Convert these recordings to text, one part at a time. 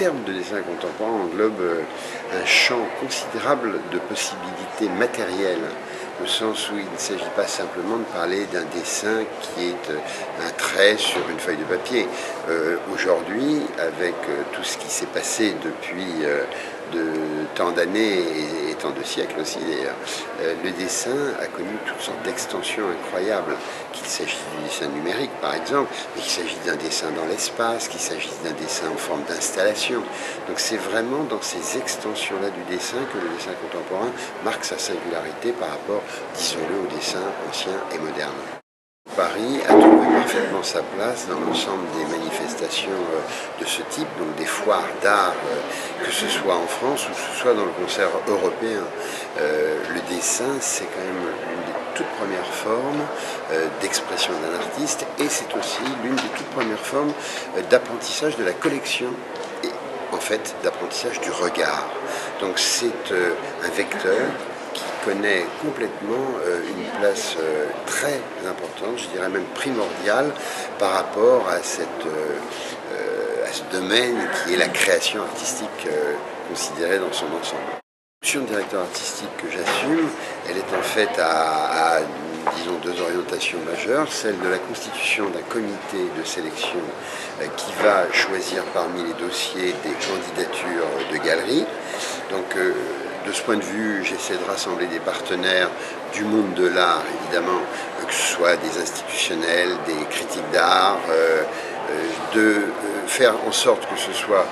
terme de dessin contemporain englobe un champ considérable de possibilités matérielles, au sens où il ne s'agit pas simplement de parler d'un dessin qui est un trait sur une feuille de papier. Aujourd'hui, avec tout ce qui s'est passé depuis de tant d'années et tant de siècles aussi d'ailleurs, le dessin a connu toutes sortes d'extensions incroyables, qu'il s'agisse du dessin numérique par exemple, mais qu'il s'agisse d'un dessin dans l'espace, qu'il s'agisse d'un dessin en forme d'installation. Donc c'est vraiment dans ces extensions-là du dessin que le dessin contemporain marque sa singularité par rapport, disons-le, au dessin ancien et moderne. Paris a trouvé parfaitement sa place dans l'ensemble des manifestations de ce type, donc des foires d'art, que ce soit en France ou que ce soit dans le concert européen. Le dessin, c'est quand même une des toutes premières formes d'expression d'un artiste et c'est aussi l'une des toutes premières formes d'apprentissage de la collection et en fait d'apprentissage du regard. Donc c'est un vecteur qui connaît complètement une place très importante, je dirais même primordiale, par rapport à ce domaine qui est la création artistique considérée dans son ensemble. La fonction de directeur artistique que j'assume, elle est en fait à disons, deux orientations majeures, celle de la constitution d'un comité de sélection qui va choisir parmi les dossiers des candidatures de galeries. Donc, de ce point de vue, j'essaie de rassembler des partenaires du monde de l'art, évidemment, que ce soit des institutionnels, des critiques d'art, de faire en sorte que ce soit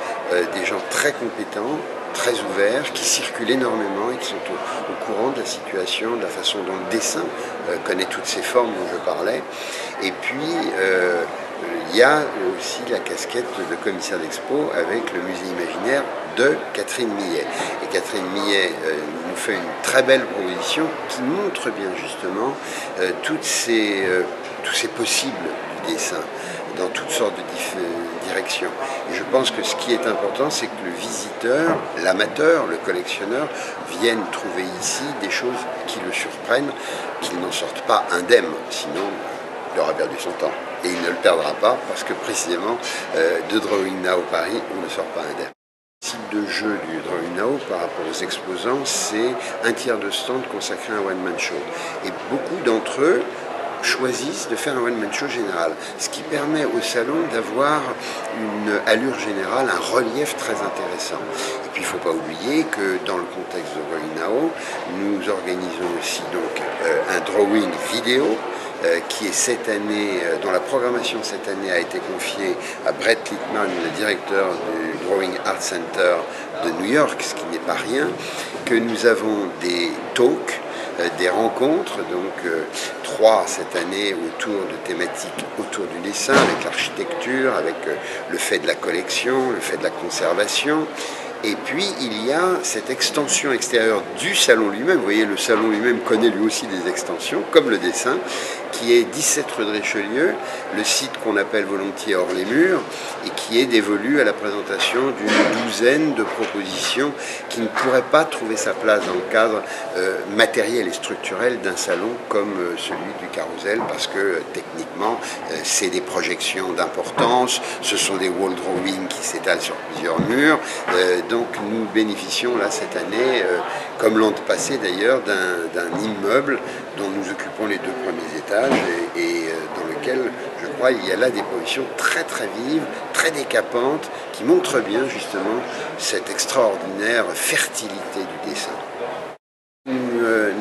des gens très compétents, très ouverts, qui circulent énormément et qui sont au courant de la situation, de la façon dont le dessin connaît toutes ces formes dont je parlais. Et puis, il y a aussi la casquette de commissaire d'expo avec le musée imaginaire de Catherine Millet. Et Catherine Millet nous fait une très belle proposition qui montre bien justement tous ces possibles du dessin dans toutes sortes de directions. Et je pense que ce qui est important, c'est que le visiteur, l'amateur, le collectionneur vienne trouver ici des choses qui le surprennent, qu'il n'en sorte pas indemne, sinon il aura perdu son temps. Et il ne le perdra pas parce que précisément de Drawing Now Paris, on ne sort pas indemne. Le type de jeu du Drawing Now par rapport aux exposants, c'est un tiers de stand consacré à un one-man show. Et beaucoup d'entre eux choisissent de faire un one-man show général, ce qui permet au salon d'avoir une allure générale, un relief très intéressant. Et puis il ne faut pas oublier que dans le contexte de Drawing Now, nous organisons aussi donc un drawing vidéo qui est cette année, dont la programmation cette année a été confiée à Brett Littman, le directeur du Drawing Art Center de New York, ce qui n'est pas rien, que nous avons des talks, des rencontres, donc 3 cette année autour de thématiques autour du dessin, avec l'architecture, avec le fait de la collection, le fait de la conservation. Et puis, il y a cette extension extérieure du salon lui-même. Vous voyez, le salon lui-même connaît lui aussi des extensions, comme le dessin, qui est 17 rue de Richelieu, le site qu'on appelle volontiers hors les murs, et qui est dévolu à la présentation d'une douzaine de propositions qui ne pourraient pas trouver sa place dans le cadre matériel et structurel d'un salon comme celui du Carrousel, parce que techniquement, c'est des projections d'importance, ce sont des wall drawings qui s'étalent sur plusieurs murs, donc nous bénéficions là cette année, comme l'an passé d'ailleurs, d'un immeuble dont nous occupons les 2 premiers étages et dans lequel, je crois, il y a là des positions très très vives, très décapantes, qui montrent bien justement cette extraordinaire fertilité du dessin.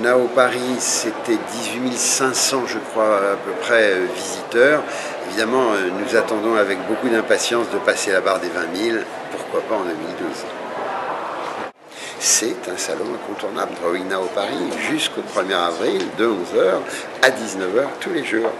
Now Paris, c'était 18 500, je crois, à peu près visiteurs. Évidemment, nous attendons avec beaucoup d'impatience de passer la barre des 20 000, pourquoi pas en 2012. C'est un salon incontournable, Drawing Now Paris, jusqu'au 1er avril, de 11h à 19h tous les jours.